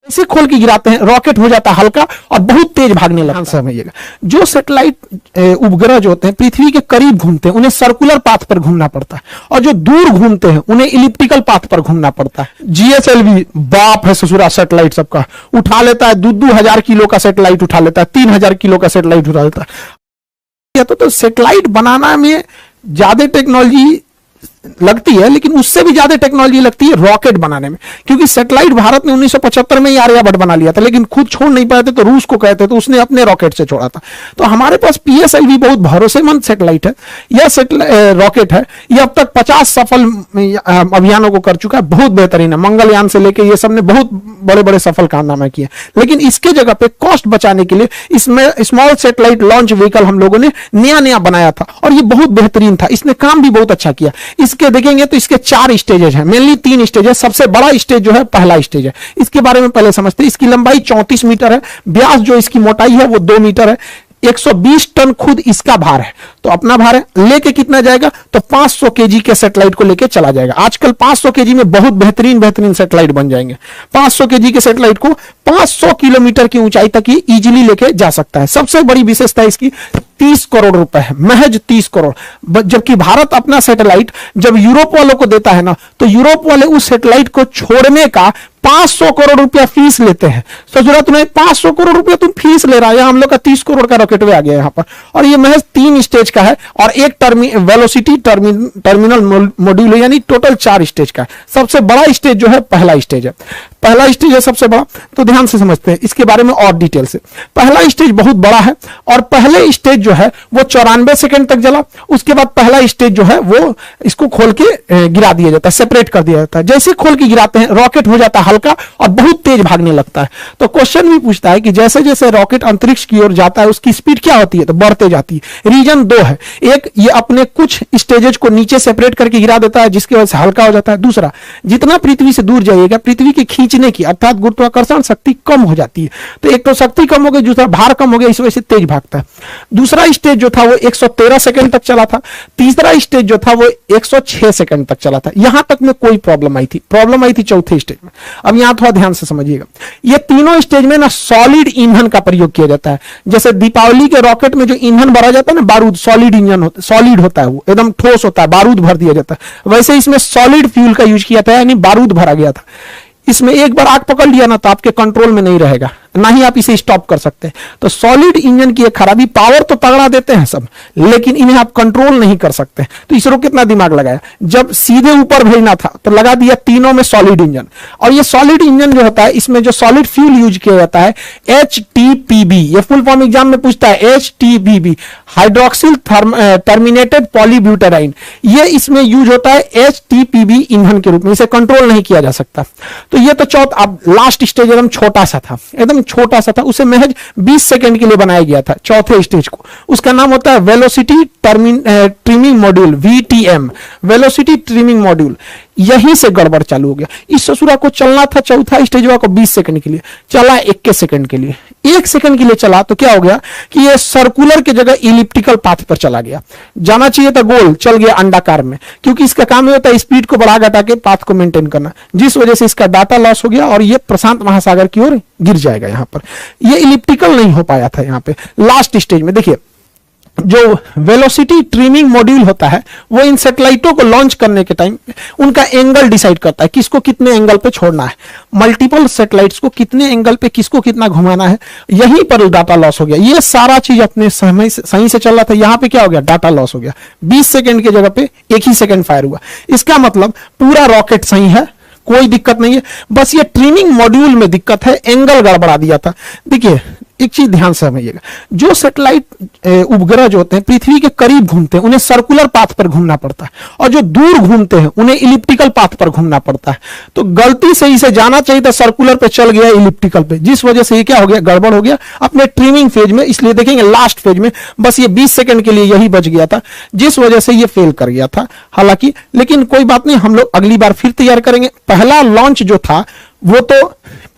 इसे खोल के गिराते हैं, रॉकेट हो जाता है हल्का और बहुत तेज भागने लगता है। समझिएगा, जो सैटेलाइट उपग्रह जो होते हैं पृथ्वी के करीब घूमते हैं उन्हें सर्कुलर पाथ पर घूमना पड़ता है, और जो दूर घूमते हैं उन्हें इलिप्टिकल पाथ पर घूमना पड़ता है। जीएसएलवी बाप है ससुरा सैटेलाइट सबका, उठा लेता है 2,000 किलो का सैटेलाइट उठा लेता है, 3,000 किलो का सैटेलाइट उठा लेता है। तो सैटेलाइट बनाना में ज्यादा टेक्नोलॉजी लगती है, लेकिन उससे भी ज्यादा टेक्नोलॉजी लगती है रॉकेट बनाने में, क्योंकि सैटेलाइट भारत ने 1975 में ही आर्यभट्ट बना लिया था, लेकिन खुद छोड़ नहीं पाए थे तो रूस को कहते तो उसने अपने रॉकेट से छोड़ा था। तो हमारे पास पीएसएलवी बहुत भरोसेमंद सैटेलाइट है, यह रॉकेट है, यह अब तक 50 सफल अभियानों को कर चुका है, बहुत बेहतरीन है। मंगलयान से लेके ये सब ने बहुत बड़े बड़े सफल कारनामे किए, लेकिन इसके जगह पे कॉस्ट बचाने के लिए इसमें स्मॉल सैटेलाइट लॉन्च व्हीकल हम लोगों ने नया बनाया था, और ये बहुत बेहतरीन था, इसने काम भी बहुत अच्छा किया। इसके देखेंगे तो इसके 4 स्टेजेस हैं, मेनली 3 स्टेज है। सबसे बड़ा स्टेज जो है पहला स्टेज है, इसके बारे में पहले समझते हैं। इसकी लंबाई 34 मीटर है, व्यास जो इसकी मोटाई है वो 2 मीटर है, 120 टन खुद इसका भार है। तो अपना भार है, लेके कितना जाएगा तो 500 केजी के सैटेलाइट को लेके चला जाएगा। आजकल 500 केजी में बहुत बेहतरीन सैटेलाइट बन जाएंगे। 500 केजी के सैटेलाइट को 500 किलोमीटर की ऊंचाई तक ही इजीली लेके जा सकता है। सबसे बड़ी विशेषता इसकी 30 करोड़ रुपए है, महज 30 करोड़। जबकि भारत अपना सैटेलाइट जब यूरोप वालों को देता है ना, तो यूरोप वाले उस सैटेलाइट को छोड़ने का 500 करोड़ रुपया फीस लेते हैं। सोचो तुम्हें 500 करोड़ रुपया तुम फीस ले रहा है, हम लोग का 30 करोड़ का रॉकेट वे आ गया यहाँ पर। और ये महज 3 स्टेज का है, और एक वेलोसिटी टर्मिनल मॉड्यूल है, यानी टोटल 4 स्टेज का है। सबसे बड़ा स्टेज जो है पहला स्टेज है, पहला स्टेज है सबसे बड़ा। तो ध्यान से समझते हैं इसके बारे में और डिटेल से। पहला स्टेज बहुत बड़ा है, और पहले स्टेज जो है वो 94 सेकंड तक चला। उसके बाद पहला स्टेज जो है वो इसको खोल के गिरा दिया जाता है, सेपरेट कर दिया जाता है। जैसे खोल के गिराते हैं रॉकेट हो जाता है हल्का और बहुत तेज भागने लगता है। तो क्वेश्चन भी पूछता है कि जैसे जैसे रॉकेट अंतरिक्ष की ओर जाता है उसकी स्पीड क्या होती है, तो बढ़ते जाती है। रीजन 2 है, एक ये अपने कुछ स्टेजेस को नीचे सेपरेट करके गिरा देता है जिसकी वजह से हल्का हो जाता है। दूसरा, जितना पृथ्वी से दूर जाइएगा पृथ्वी के खींचने की अर्थात गुरुत्वाकर्षण शक्ति कम हो जाती है। तो एक तो शक्ति कम हो गई, दूसरा भार कम हो गया, इस वजह से तेज भागता है। दूसरा स्टेज जो था वो 113 सेकंड तक चला था। तीसरा स्टेज जो था वो 106 सेकंड तक चला था। यहां तक में कोई प्रॉब्लम आई थी चौथे स्टेज में। अब यहां थोड़ा ध्यान से समझिएगा, ये तीनों स्टेज में ना सॉलिड ईंधन का प्रयोग किया जाता है। जैसे दीपावली के रॉकेट में जो ईंधन भरा जाता है ना, बारूद, सॉलिड इंजन होता, सॉलिड होता है, वो एकदम ठोस होता है, बारूद भर दिया जाता है। वैसे इसमें सॉलिड फ्यूल का यूज किया था, यानी बारूद भरा गया था। इसमें एक बार आग पकड़ लिया ना तो आपके कंट्रोल में नहीं रहेगा, ना ही आप इसे स्टॉप कर सकते हैं। तो सॉलिड इंजन की एक खराबी, पावर तो तगड़ा देते हैं सब, लेकिन इन्हें आप कंट्रोल नहीं कर सकते। तो इसरो कितना दिमाग लगाया, जब सीधे ऊपर भेजना था तो लगा दिया तीनों में सॉलिड इंजन। और ये सॉलिड इंजन जो होता है इसमें जो सॉलिड फ्यूल यूज किया जाता है HTPB, ये फुल फॉर्म एग्जाम में पूछता है, HTPB हाइड्रोक्सिल टर्मिनेटेड पॉलीब्यूटेराइन, ये इसमें यूज होता है HTPB ईंधन के रूप में। इसे कंट्रोल नहीं किया जा सकता। तो ये तो चौथा, अब लास्ट स्टेज एकदम छोटा सा था, एकदम छोटा सा था, उसे महज 20 सेकंड के लिए बनाया गया था चौथे स्टेज को। उसका नाम होता है velocity trimming module, VTM, velocity trimming module. यहीं से गड़बड़ चालू हो गया। इस ससुरा को चलना था चौथा स्टेज को 20 सेकंड के लिए, चला 21 सेकंड के लिए। 1 सेकंड के लिए चला तो क्या हो गया कि ये सर्कुलर की जगह इलिप्टिकल पाथ पर चला गया। जाना चाहिए था गोल, चल गया अंडाकार में, क्योंकि इसका काम ये होता है स्पीड को बढ़ा घटा के पाथ को मेंटेन करना, जिस वजह से इसका डाटा लॉस हो गया और ये प्रशांत महासागर की ओर गिर जाएगा। यहां पर ये इलिप्टिकल नहीं हो पाया था। यहां पे लास्ट स्टेज में देखिए, जो वेलोसिटी ट्रिमिंग मॉड्यूल होता है वो इन सैटेलाइटों को लॉन्च करने के टाइम उनका एंगल डिसाइड करता है, किसको कितने एंगल पे छोड़ना है, मल्टीपल सैटेलाइट्स को कितने एंगल पे किसको कितना घुमाना है। यहीं पर डाटा लॉस हो गया। ये सारा चीज अपने समय सही से चल रहा था, यहां पे क्या हो गया, डाटा लॉस हो गया। 20 सेकंड की जगह पे 1 ही सेकंड फायर हुआ। इसका मतलब पूरा रॉकेट सही है, कोई दिक्कत नहीं है, बस ये ट्रिमिंग मॉड्यूल में दिक्कत है, एंगल गड़बड़ा दिया था। देखिए एक चीज ध्यान से समझिएगा, जो सैटेलाइट उपग्रह जो होते हैं पृथ्वी के करीब घूमते हैं उन्हें सर्कुलर पाथ पर घूमना पड़ता है, और जो दूर घूमते हैं उन्हें इलिप्टिकल पाथ पर घूमना पड़ता है। तो गलती से इसे जाना चाहिए था सर्कुलर पे, चल गया इलिप्टिकल पे, जिस वजह से ये क्या हो गया, गड़बड़ हो गया अपने ट्रिमिंग फेज में। इसलिए देखेंगे लास्ट फेज में बस ये 20 सेकंड के लिए यही बच गया था, जिस वजह से ये फेल कर गया था। हालांकि लेकिन कोई बात नहीं, हम लोग अगली बार फिर तैयार करेंगे। पहला लॉन्च जो था वो तो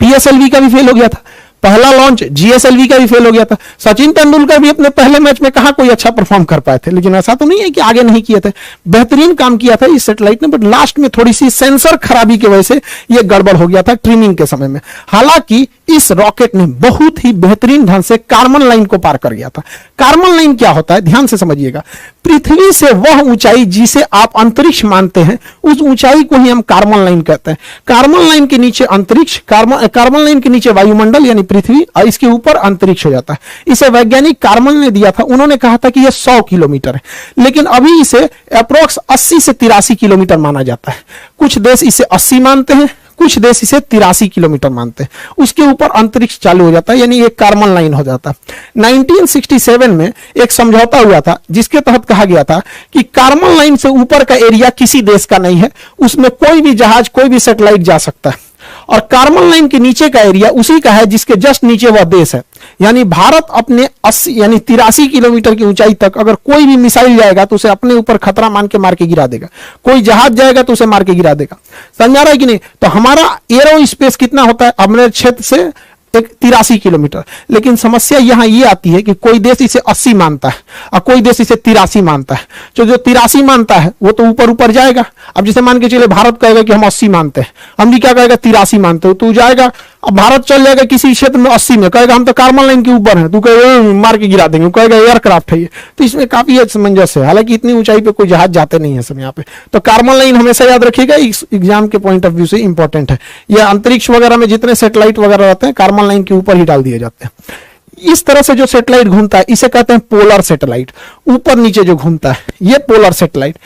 PSLV का भी फेल हो गया था, पहला लॉन्च जीएसएलवी का भी फेल हो गया था। सचिन तेंदुलकर भी अपने पहले मैच में कहा कोई अच्छा परफॉर्म कर पाए थे, लेकिन ऐसा तो नहीं है कि आगे नहीं किए थे, बेहतरीन काम किया था इस सैटेलाइट ने, बट लास्ट में थोड़ी सी सेंसर खराबी की वजह से ये गड़बड़ हो गया था ट्रिमिंग के समय में। हालांकि इस रॉकेट ने बहुत ही बेहतरीन ढंग से कार्बन लाइन को पार कर गया था। कार्बन लाइन क्या होता है, ध्यान से समझिएगा। पृथ्वी से वह ऊंचाई जिसे आप अंतरिक्ष मानते हैं, उस ऊंचाई को ही हम कार्बन लाइन कहते हैं। कार्बन लाइन के नीचे अंतरिक्ष, कार्बन लाइन के नीचे वायुमंडल यानी पृथ्वी, और इसके ऊपर अंतरिक्ष हो जाता है। इसे वैज्ञानिक कार्बन ने दिया था, उन्होंने कहा था कि यह 100 किलोमीटर है, लेकिन अभी इसे अप्रोक्स 80 से 83 किलोमीटर माना जाता है। कुछ देश इसे 80 मानते हैं, कुछ देश इसे 83 किलोमीटर मानते हैं। उसके ऊपर अंतरिक्ष चालू हो जाता है, यानी एक कार्बन लाइन हो जाता है। 1967 में एक समझौता हुआ था जिसके तहत कहा गया था कि कार्बन लाइन से ऊपर का एरिया किसी देश का नहीं है, उसमें कोई भी जहाज, कोई भी सैटेलाइट जा सकता है, और कार्बन लाइन के नीचे का एरिया उसी का है जिसके जस्ट नीचे वह देश है। यानी भारत अपने 80 यानी 83 किलोमीटर की ऊंचाई तक अगर कोई भी मिसाइल जाएगा तो उसे अपने ऊपर खतरा मान के मार के गिरा देगा, कोई जहाज जाएगा तो उसे मार के गिरा देगा। समझा रहा है कि नहीं? तो हमारा एरो स्पेस कितना होता है अपने क्षेत्र से, एक 83 किलोमीटर। लेकिन समस्या यहां ये आती है कि कोई देश इसे 80 मानता है और कोई देश इसे 83 मानता है। जो 83 मानता है वो तो ऊपर ऊपर जाएगा। अब जैसे मान के चले भारत कहेगा कि हम 80 मानते हैं, अमेरिका कहेगा 83 मानते हो, तो जाएगा। अब भारत चल जाएगा किसी क्षेत्र में 80 में, कहेगा हम तो कार्बन लाइन के ऊपर हैं, तू कहेगा मार के गिरा देंगे, कहेगा एयरक्राफ्ट है ये। तो इसमें काफी असमंजस है। हालांकि इतनी ऊंचाई पे कोई जहाज जाते नहीं है सब यहाँ पे। तो कार्बन लाइन हमेशा याद रखिएगा, इस एग्जाम के पॉइंट ऑफ व्यू से इंपॉर्टेंट है। यह अंतरिक्ष वगैरह में जितने सैटेलाइट वगैरह रहते हैं कार्बन लाइन के ऊपर ही डाल दिए जाते हैं। इस तरह से जो सैटेलाइट घूमता है इसे कहते हैं पोलर सैटेलाइट। ऊपर नीचे जो घूमता है ये पोलर सैटेलाइट।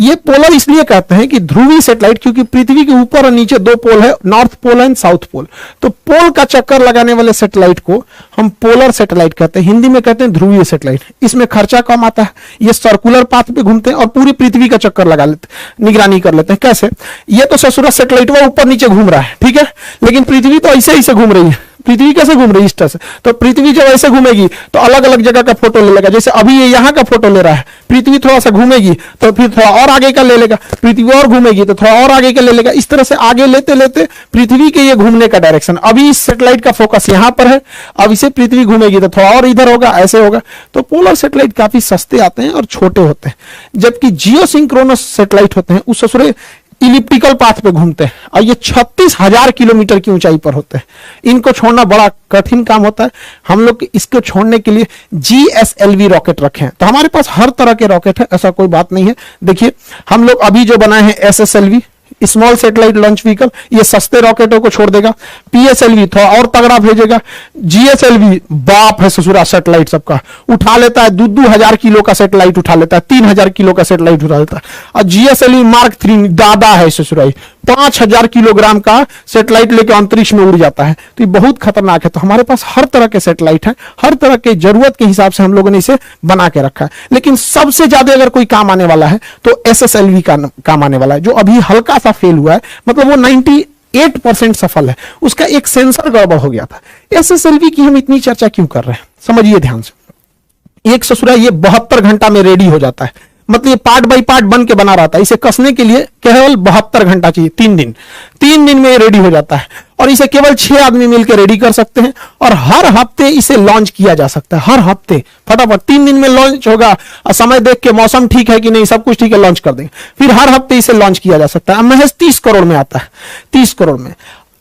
ये पोलर इसलिए कहते हैं कि ध्रुवीय सैटेलाइट, क्योंकि पृथ्वी के ऊपर और नीचे दो पोल है, north pole and south pole. तो पोल का चक्कर लगाने वाले सैटेलाइट को हम पोलर सैटेलाइट कहते हैं, हिंदी में कहते हैं ध्रुवीय सैटेलाइट। इसमें खर्चा कम आता है, ये सर्कुलर पाथ पे घूमते हैं और पूरी पृथ्वी का चक्कर लगा लेते हैं, निगरानी कर लेते हैं। कैसे? ये तो ससुरा सैटेलाइट वो ऊपर नीचे घूम रहा है, ठीक है, लेकिन पृथ्वी तो ऐसे ऐसे घूम रही है। पृथ्वी कैसे घूम रही है? इस तरह से। तो पृथ्वी जब ऐसे घूमेगी तो अलग अलग जगह का फोटो ले लेगा। जैसे अभी ये यहाँ का फोटो ले रहा है, पृथ्वी थोड़ा सा घूमेगी तो फिर थोड़ा और आगे का ले लेगा, पृथ्वी और घूमेगी तो थोड़ा और आगे का ले लेगा। इस तरह से आगे लेते लेते पृथ्वी के ये घूमने का डायरेक्शन, अभी इस सैटेलाइट का फोकस यहाँ पर है, अब इसे पृथ्वी घूमेगी तो थोड़ा और इधर होगा, ऐसे होगा। तो पोलर सैटेलाइट काफी सस्ते आते हैं और छोटे होते हैं, जबकि जियोसिंक्रोनस सैटेलाइट होते हैं उस ससुरे इलिप्टिकल पाथ पे घूमते हैं और ये 36,000 किलोमीटर की ऊंचाई पर होते हैं। इनको छोड़ना बड़ा कठिन काम होता है। हम लोग इसको छोड़ने के लिए GSLV रॉकेट रखे हैं। तो हमारे पास हर तरह के रॉकेट है, ऐसा कोई बात नहीं है। देखिए हम लोग अभी जो बनाए हैं SSLV, small satellite launch vehicle, ये सस्ते रॉकेटों को छोड़ देगा। PSLV थोड़ा और तगड़ा भेजेगा। GSLV बाप है ससुरा सैटेलाइट सबका, उठा लेता है 2,000 किलो का सैटेलाइट उठा लेता है, 3,000 किलो का सैटेलाइट उठा लेता है। और GSLV Mark 3 दादा है ससुराई, 5,000 किलोग्राम का सैटेलाइट लेकर अंतरिक्ष में उड़ जाता है। तो ये बहुत खतरनाक है। तो हमारे पास हर तरह के सैटेलाइट है, हर तरह के जरूरत के हिसाब से हम लोगों ने इसे बना के रखा है। लेकिन सबसे ज्यादा अगर कोई काम आने वाला है तो SSLV का काम आने वाला है, जो अभी हल्का सा फेल हुआ है, मतलब वो 98% सफल है। उसका एक सेंसर गड़बड़ हो गया था। SSLV की हम इतनी चर्चा क्यों कर रहे हैं, समझिए ध्यान से। एक ससुरा ये 72 घंटा में रेडी हो जाता है, मतलब ये पार्ट बाय पार्ट बन के बना रहता है। इसे कसने के लिए केवल 72 घंटा चाहिए, 3 दिन में रेडी हो जाता है। और इसे केवल 6 आदमी मिलकर रेडी कर सकते हैं और हर हफ्ते इसे लॉन्च किया जा सकता है। हर हफ्ते फटाफट 3 दिन में लॉन्च होगा और समय देख के मौसम ठीक है कि नहीं, सब कुछ ठीक है, लॉन्च कर देंगे। फिर हर हफ्ते इसे लॉन्च किया जा सकता है। महज 30 करोड़ में आता है, 30 करोड़ में।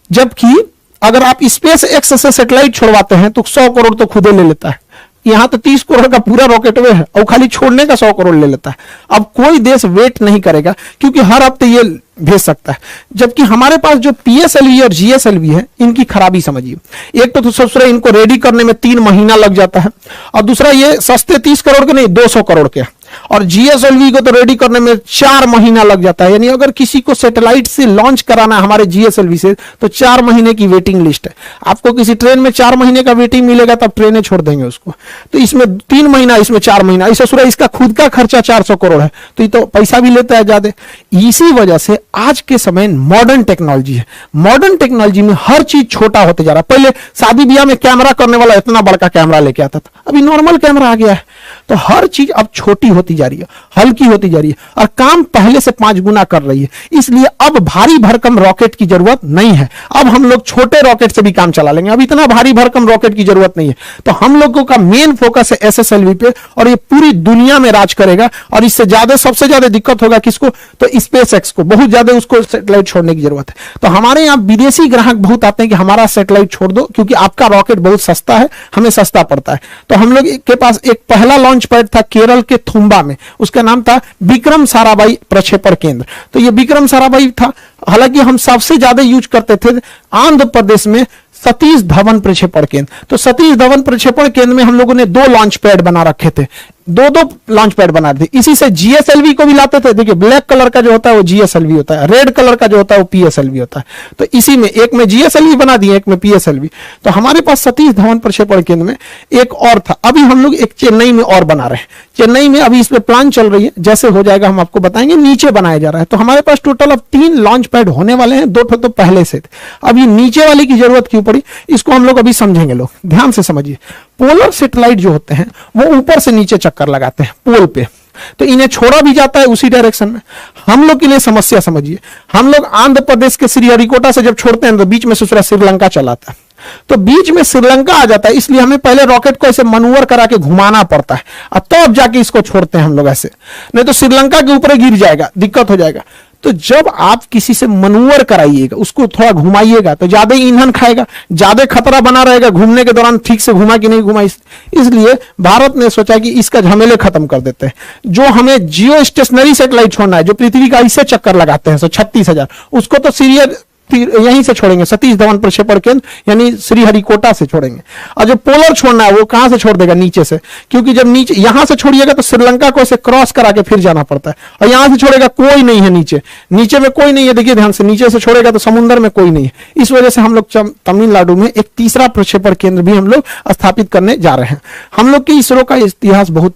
जबकि अगर आप स्पेस एक्स से सैटेलाइट छोड़वाते हैं तो 100 करोड़ तो खुदे ले लेता है। यहां तो 30 करोड़ का पूरा रॉकेट वे है और खाली छोड़ने का 100 करोड़ ले लेता है। अब कोई देश वेट नहीं करेगा क्योंकि हर हफ्ते ये भेज सकता है। जबकि हमारे पास जो PSLV और GSLV है, इनकी खराबी समझिए। एक तो सबसे इनको रेडी करने में 3 महीना लग जाता है, और दूसरा ये सस्ते 30 करोड़ के नहीं 200 करोड़ के, और GSLV को तो रेडी करने में 4 महीना लग जाता है। यानी अगर किसी को सैटेलाइट से लॉन्च कराना है हमारे GSLV से तो 4 महीने की वेटिंग लिस्ट है। आपको किसी ट्रेन में 4 महीने का वेटिंग मिलेगा तब ट्रेनें छोड़ देंगे उसको। तो इसमें 3 महीना, इसमें 4 महीना, इस ससुरा इसका खुद का खर्चा 400 करोड़ है, तो ये तो पैसा भी लेता है ज्यादा। इसी वजह से आज के समय मॉडर्न टेक्नोलॉजी है। मॉडर्न टेक्नोलॉजी में हर चीज छोटा होते जा रहा है। पहले शादी ब्याह में कैमरा करने वाला इतना बड़का कैमरा लेके आता था, अभी नॉर्मल कैमरा आ गया है। तो हर चीज अब छोटी होती होती जा रही है, हल्की होती जा रही है और काम पहले से 5 गुना कर रही है। इसलिए अब भारी भरकम रॉकेट की जरूरत नहीं है। अब हम लोग छोटे रॉकेट से भी काम चला लेंगे, अब इतना भारी भरकम रॉकेट की जरूरत नहीं है। तो हम लोगों का मेन फोकस है SSLV पे और ये पूरी दुनिया में राज करेगा। और इससे ज्यादा सबसे ज्यादा दिक्कत होगा किसको? तो SpaceX को, बहुत ज्यादा उसको सैटेलाइट छोड़ने की जरूरत है। तो हमारे यहाँ विदेशी ग्राहक बहुत आते हैं कि हमारा सैटेलाइट छोड़ दो क्योंकि आपका रॉकेट बहुत सस्ता है, हमें सस्ता पड़ता है। तो हम लोग के पास एक पहला लॉन्च पैड था केरल के थुम्बा में, उसका नाम था विक्रम साराभाई प्रक्षेपण केंद्र। तो ये विक्रम साराभाई था। हालांकि हम सबसे ज्यादा यूज करते थे आंध्र प्रदेश में सतीश धवन प्रक्षेपण केंद्र। तो सतीश धवन प्रक्षेपण केंद्र में हम लोगों ने 2 लॉन्च पैड बना रखे थे, 2 लॉन्च पैड बना थे। इसी से GSLV को भी लाते थे। देखिए ब्लैक कलर का जो होता है वो GSLV होता है, रेड कलर का जो होता है वो PSLV होता है। तो इसी में एक में GSLV बना दिए, एक में PSLV। तो हमारे पास सतीश धवन प्रक्षेपण केंद्र में एक और था। अभी हम लोग एक चेन्नई में और बना रहे हैं। चेन्नई में अभी इस पे प्लान चल रही है, जैसे हो जाएगा हम आपको बताएंगे। नीचे बनाया जा रहा है। तो हमारे पास टोटल अब 3 लॉन्च पैड होने वाले हैं, 2 तो पहले से थे। अब ये नीचे वाले की जरूरत क्यों पड़ी, इसको हम लोग अभी समझेंगे। लोग ध्यान से समझिए। पोलर सैटेलाइट जो होते हैं वो ऊपर से नीचे चक्कर लगाते हैं पोल पे, तो इन्हें छोड़ा भी जाता है उसी डायरेक्शन में। हम लोग के लिए समस्या समझिए, हम लोग आंध्र प्रदेश के श्रीहरिकोटा से जब छोड़ते हैं तो बीच में दूसरा श्रीलंका चलाता है, तो बीच में श्रीलंका आ जाता है। इसलिए हमें पहले रॉकेट को ऐसे मनूवर करा के घुमाना पड़ता है और तब जाके इसको छोड़ते हैं हम लोग ऐसे, नहीं तो श्रीलंका के ऊपर गिर जाएगा, दिक्कत हो जाएगा। तो जब आप किसी से मनूवर कराइएगा, उसको थोड़ा घुमाइएगा, तो ज्यादा ईंधन खाएगा, ज्यादा खतरा बना रहेगा घूमने के दौरान ठीक से घुमा कि नहीं घुमा। इसलिए भारत ने सोचा कि इसका झमेले खत्म कर देते हैं। जो हमें जियो स्टेशनरी सैटेलाइट छोड़ना है, जो पृथ्वी का इससे चक्कर लगाते हैं 36,000, उसको तो सीरियल यहीं से छोड़ेंगे, सतीश धवन प्रक्षेपण केंद्र यानी श्रीहरिकोटा से छोड़ेंगे। और जो पोलर छोड़ना है वो कहां से छोड़ देगा? नीचे से, क्योंकि जब नीचे यहां से छोड़िएगा तो श्रीलंका को ऐसे क्रॉस करा के फिर जाना पड़ता है। और यहां से छोड़ेगा कोई नहीं है नीचे, नीचे में कोई नहीं है। देखिए ध्यान से, नीचे से छोड़ेगा तो समुद्र में कोई नहीं है। इस वजह से हम लोग तमिलनाडु में एक तीसरा प्रक्षेपण केंद्र भी हम लोग स्थापित करने जा रहे हैं। हम लोग के इसरो का इतिहास बहुत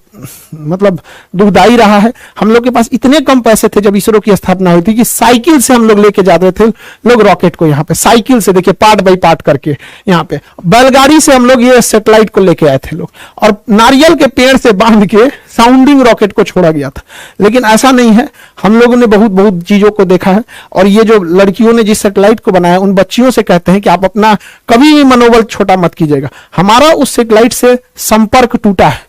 मतलब दुखदाई रहा है। हम लोग के पास इतने कम पैसे थे जब इसरो की स्थापना हुई थी कि साइकिल से हम लोग लेके जाते थे लोग रॉकेट को, यहाँ पे साइकिल से, देखिए पार्ट बाई पार्ट करके, यहाँ पे बैलगाड़ी से हम लोग ये सैटेलाइट को लेके आए थे लोग, और नारियल के पेड़ से बांध के साउंडिंग रॉकेट को छोड़ा गया था। लेकिन ऐसा नहीं है, हम लोगों ने बहुत बहुत चीजों को देखा है। और ये जो लड़कियों ने जिस सैटेलाइट को बनाया, उन बच्चियों से कहते हैं कि आप अपना कभी भी मनोबल छोटा मत कीजिएगा। हमारा उस सैटेलाइट से संपर्क टूटा है,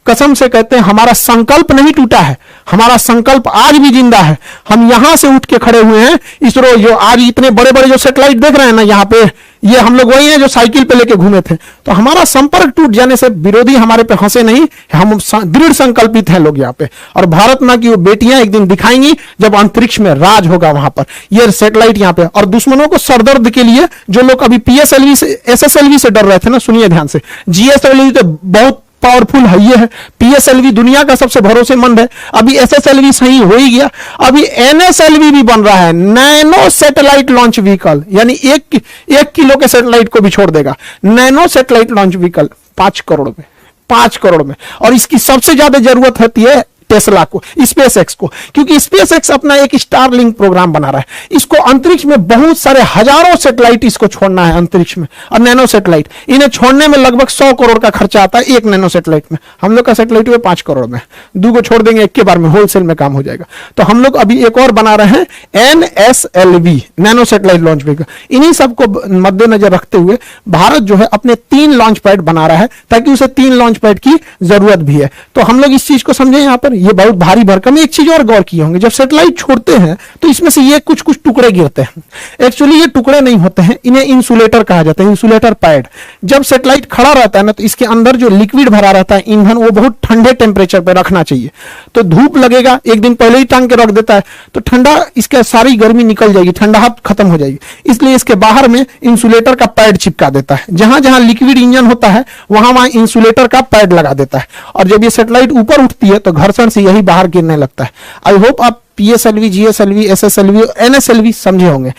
कसम से कहते हैं हमारा संकल्प नहीं टूटा है, हमारा संकल्प आज भी जिंदा है। हम यहां से उठ के खड़े हुए हैं। इसरो जो आज इतने बड़े बड़े जो सैटेलाइट देख रहे हैं ना यहाँ पे, ये हम लोग वही हैं जो साइकिल पे लेके घूमे थे। तो हमारा संपर्क टूट जाने से विरोधी हमारे पे हंसे नहीं, हम दृढ़ संकल्पित हैं लोग यहाँ पे। और भारत मां की वो बेटियां एक दिन दिखाएंगी जब अंतरिक्ष में राज होगा वहां पर, ये सैटेलाइट यहाँ पे। और दुश्मनों को सरदर्द के लिए जो लोग अभी PSLV से SSLV से डर रहे थे ना, सुनिए ध्यान से, GSLV तो बहुत पावरफुल है, ये है PSLV दुनिया का सबसे भरोसेमंद है। अभी SSLV सही हो ही गया, अभी NSLV भी बन रहा है, नैनो सैटेलाइट लॉन्च व्हीकल, यानी 1 किलो के सैटेलाइट को भी छोड़ देगा। Nano satellite launch vehicle 5 crore में, 5 करोड़ में। और इसकी सबसे ज्यादा जरूरत होती है टेस्ला को, SpaceX को, क्योंकि SpaceX अपना एक स्टारलिंक प्रोग्राम बना रहा है। इसको अंतरिक्ष में बहुत सारे हजारों सैटेलाइट इसको छोड़ना है अंतरिक्ष में, और नैनो सैटेलाइट इन्हें छोड़ने में लगभग 100 करोड़ का खर्चा आता है एक नैनो सैटेलाइट में। हम लोग का सैटेलाइट हुए 5 करोड़ में, 2 को छोड़ देंगे एक के बार में, होलसेल में काम हो जाएगा। तो हम लोग अभी एक और बना रहे हैं NSLV, nano satellite launch vehicle. इन्हीं सबको मद्देनजर रखते हुए भारत जो है अपने 3 लॉन्च पैड बना रहा है, ताकि उसे 3 लॉन्च पैड की जरूरत भी है। तो हम लोग इस चीज को समझे यहाँ पर, ये बहुत भारी भरकम। एक चीज और गौर किए होंगे, जब सैटेलाइट छोड़ते हैं तो इसमें से ये कुछ कुछ टुकड़े गिरते हैं। एक्चुअली ये टुकड़े नहीं होते हैं, इन्हें इंसुलेटर कहा जाता है, इंसुलेटर पैड। जब सैटेलाइट खड़ा रहता है ना, तो इसके अंदर जो लिक्विड भरा रहता है ईंधन, वो बहुत ठंडे टेम्परेचर पर रखना चाहिए। तो धूप लगेगा, एक दिन पहले ही टांग के रख देता है तो ठंडा, इसका सारी गर्मी निकल जाएगी, ठंडा खत्म हो जाएगी। इसलिए इसके बाहर में इंसुलेटर का पैड चिपका देता है। जहां जहां लिक्विड इंजन होता है वहां वहां इंसुलेटर का पैड लगा देता है। और जब ये सैटेलाइट ऊपर उठती है तो घर्षण से यही बाहर गिरने लगता है। आई होप आप PSLV, GSLV, SSLV, NSLV समझे होंगे।